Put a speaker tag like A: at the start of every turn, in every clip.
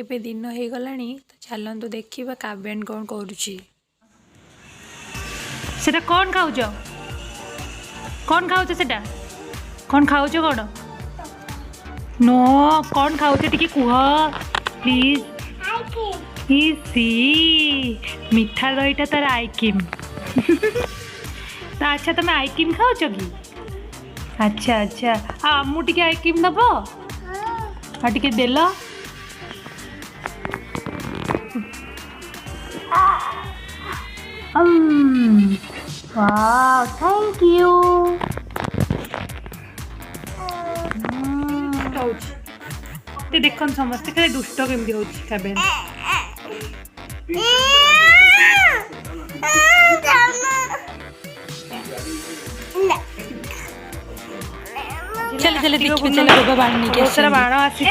A: ଏବେ दिन हो गलानी तो चलतु देखा काव्यान कौन करुच्ची सेटा कौन खाऊच कौन खाऊच सेटा कौन खाऊच कौन नो कौन खाऊच टिके कुह प्लीज इसी मिठा दहीटा तार आइक्रीम अच्छा तुम आइक्रीम खाऊच कि अच्छा अच्छा आमू टिके आइक्रीम दब हाँ टिके देल वाओ थैंक यू देखन समस्त खाली दुष्ट केमती होची काबे चल चल देखिए चल बाबा बाण नहीं के सारा बाण आसी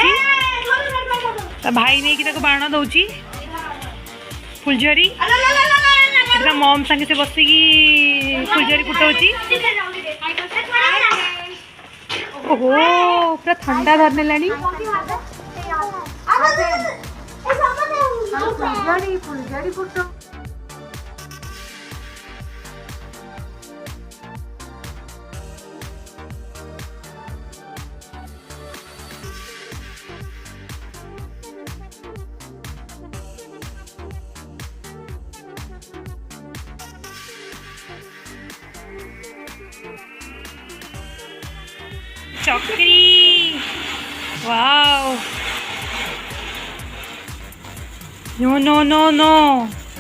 A: भाई नहीं कि बाण दौची फुलझरी मम संगे से बसिकी फुलझरी फुटाऊची ओहो पूरा ठंडा धरने लानी चकरी wow no no no no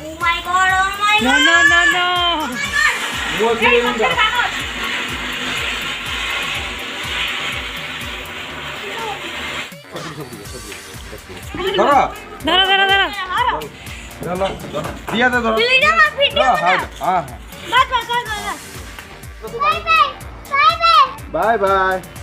B: Oh my god
A: no no no no धरो धरो धरो
C: चलो दिया दे धरो हां हां
B: bye bye bye bye
C: bye bye